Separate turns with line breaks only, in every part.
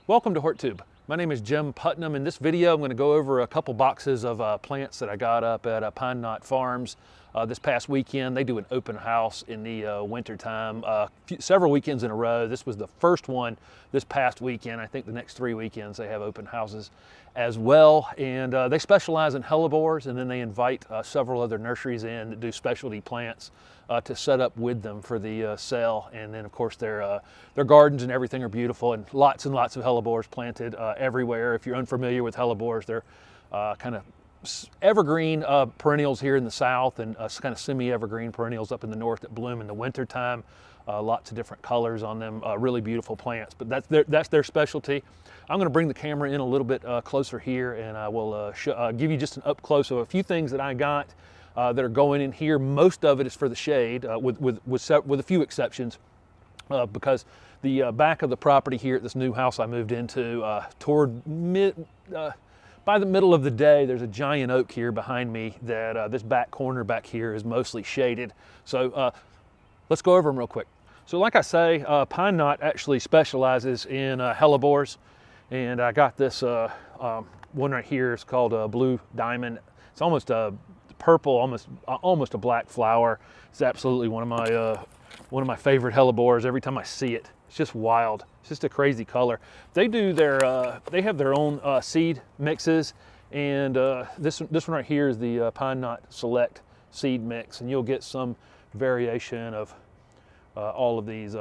Welcome to HortTube. My name is Jim Putnam. In this video, I'm going to go over a couple boxes of plants that I got up at Pine Knot Farms this past weekend. They do an open house in the winter time, several weekends in a row. This was the first one this past weekend. I think the next 3 weekends they have open houses as well. And they specialize in hellebores, and then they invite several other nurseries in that do specialty plants to set up with them for the sale. And then of course their gardens and everything are beautiful, and lots of hellebores planted everywhere. If you're unfamiliar with hellebores, they're kind of evergreen perennials here in the south, and kind of semi-evergreen perennials up in the north that bloom in the winter time. Lots of different colors on them, really beautiful plants, but that's their specialty. I'm going to bring the camera in a little bit closer here, and I will give you just an up close of a few things that I got that are going in here. Most of it is for the shade, with a few exceptions, because the back of the property here at this new house I moved into, by the middle of the day, there's a giant oak here behind me that this back corner back here is mostly shaded. So let's go over them real quick. So like I say, Pine Knot actually specializes in hellebores, and I got this one right here. It's called Blue Diamond. It's almost a purple, almost a black flower. It's absolutely one of my favorite hellebores. Every time I see it, it's just wild. It's just a crazy color. They do they have their own seed mixes, and this one right here is the Pine Knot Select seed mix, and you'll get some variation of all of these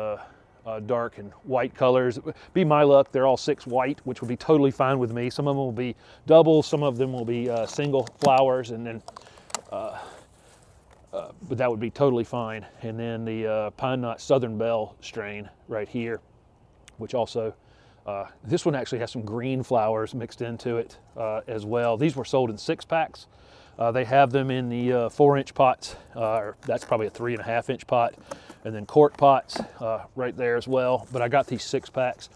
dark and white colors. Be my luck, they're all 6 white, which would be totally fine with me. Some of them will be double, some of them will be single flowers, and then but that would be totally fine. And then the Pine Knot Southern Belle strain right here, which also, this one actually has some green flowers mixed into it as well. These were sold in 6-packs. They have them in the 4-inch pots, that's probably a 3.5-inch pot, and then quart pots right there as well. But I got these 6-packs.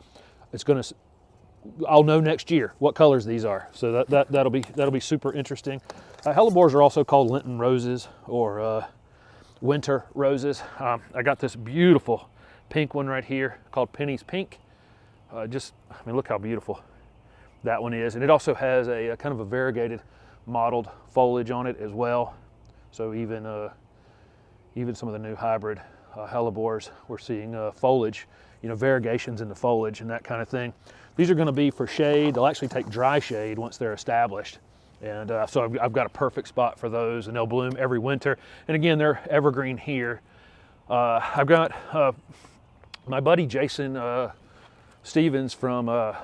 I'll know next year what colors these are, so that'll be super interesting. Hellebores are also called Lenten roses or winter roses. I got this beautiful pink one right here called Penny's Pink. I mean, look how beautiful that one is, and it also has a kind of a variegated mottled foliage on it as well. So even some of the new hybrid hellebores, we're seeing foliage, variegations in the foliage and that kind of thing. These are going to be for shade. They'll actually take dry shade once they're established, and so I've got a perfect spot for those, and they'll bloom every winter. And again, they're evergreen here. I've got my buddy Jason Stevens from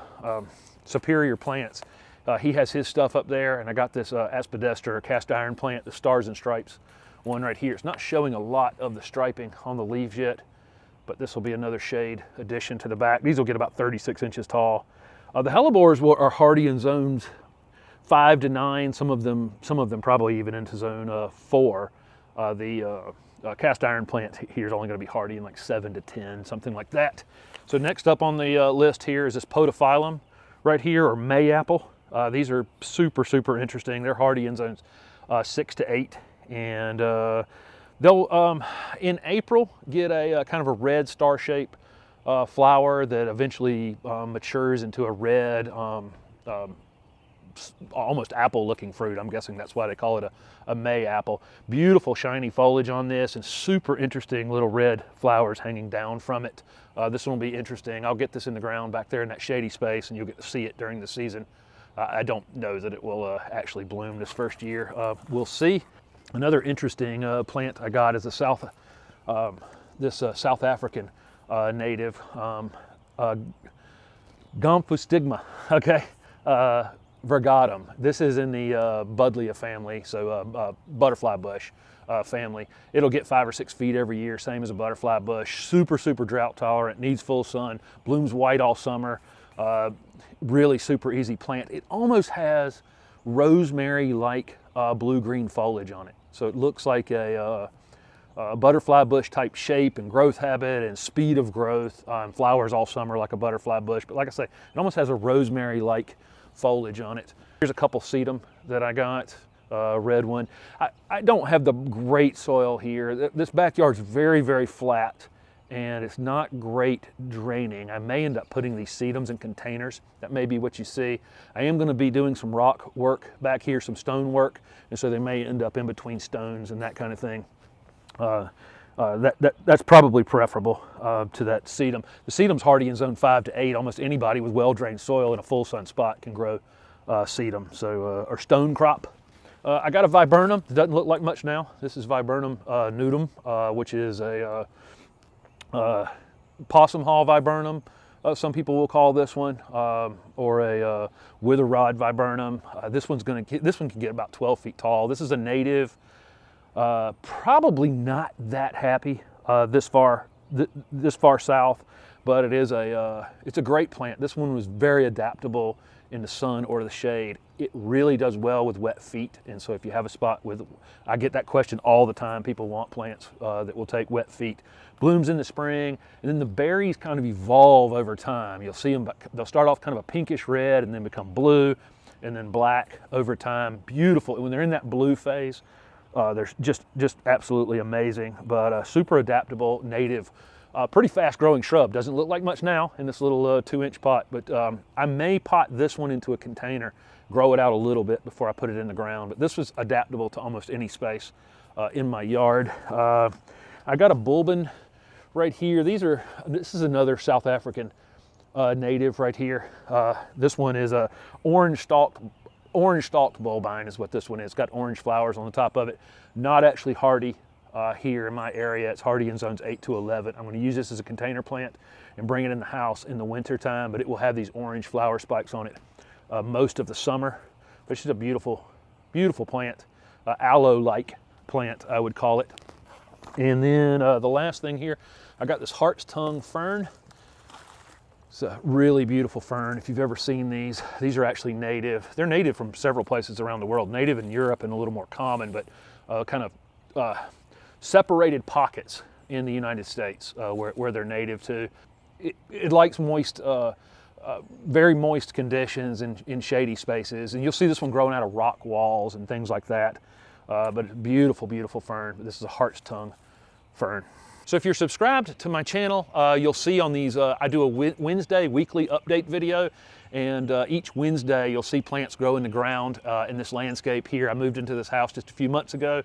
Superior Plants. He has his stuff up there, and I got this aspidester cast iron plant, the Stars and Stripes one right here. It's not showing a lot of the striping on the leaves yet, but this will be another shade addition to the back. These will get about 36 inches tall. The hellebores are hardy in zones 5 to 9. Some of them probably even into zone 4. The cast iron plant here is only going to be hardy in like 7 to 10, something like that. So next up on the list here is this podophyllum right here, or mayapple. These are super interesting. They're hardy in zones 6 to 8, and they'll in April get a kind of a red star-shaped flower that eventually matures into a red, almost apple-looking fruit. I'm guessing that's why they call it a mayapple. Beautiful shiny foliage on this, and super interesting little red flowers hanging down from it. This one will be interesting. I'll get this in the ground back there in that shady space, and you'll get to see it during the season. I don't know that it will actually bloom this first year. We'll see. Another interesting plant I got is a South African native Gomphostigma, okay, virgatum. This is in the Buddleia family, so butterfly bush family. It'll get 5 or 6 feet every year, same as a butterfly bush. Super drought tolerant, needs full sun, blooms white all summer. Really super easy plant. It almost has rosemary-like blue-green foliage on it. So it looks like a butterfly bush type shape and growth habit and speed of growth. Flowers all summer like a butterfly bush, but like I say, it almost has a rosemary-like foliage on it. Here's a couple sedum that I got, red one. I don't have the great soil here. This backyard's very flat, and it's not great draining. I may end up putting these sedums in containers. That may be what you see. I am going to be doing some rock work back here, some stone work, and so they may end up in between stones and that kind of thing. That's probably preferable to that sedum. The sedum's hardy in zone 5 to 8. Almost anybody with well-drained soil in a full sun spot can grow sedum, so or stone crop. I got a viburnum. It doesn't look like much now. This is viburnum nudum, which is a possum haw viburnum. Some people will call this one, or a wither rod viburnum. This one can get about 12 feet tall. This is a native. Probably not that happy this far south, but it's a great plant. This one was very adaptable in the sun or the shade. It really does well with wet feet, and so if you have a spot with, I get that question all the time. People want plants that will take wet feet. Blooms in the spring, and then the berries kind of evolve over time. You'll see them, they'll start off kind of a pinkish red and then become blue and then black over time. Beautiful. And when they're in that blue phase, they're just absolutely amazing, but super adaptable, native, pretty fast growing shrub. Doesn't look like much now in this little 2-inch pot, but I may pot this one into a container, grow it out a little bit before I put it in the ground. But this was adaptable to almost any space in my yard. I got a bulbin right here. This is another South African native right here. This one is a orange stalked bulbine is what this one is. It's got orange flowers on the top of it. Not actually hardy here in my area. It's hardy in zones 8 to 11. I'm going to use this as a container plant and bring it in the house in the winter time, but it will have these orange flower spikes on it most of the summer. But it's just a beautiful, beautiful plant. Aloe-like plant, I would call it. And then the last thing here, I got this hart's tongue fern. It's a really beautiful fern. If you've ever seen these are actually native. They're native from several places around the world. Native in Europe and a little more common, but kind of separated pockets in the United States where they're native to. It likes moist, very moist conditions in shady spaces. And you'll see this one growing out of rock walls and things like that. But it's a beautiful, beautiful fern. This is a hart's tongue fern. So if you're subscribed to my channel, you'll see on these, I do a Wednesday weekly update video, and each Wednesday you'll see plants grow in the ground in this landscape here. I moved into this house just a few months ago,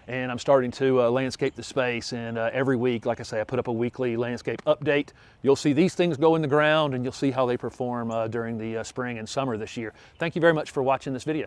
and I'm starting to landscape the space, and every week, like I say, I put up a weekly landscape update. You'll see these things go in the ground, and you'll see how they perform during the spring and summer this year. Thank you very much for watching this video.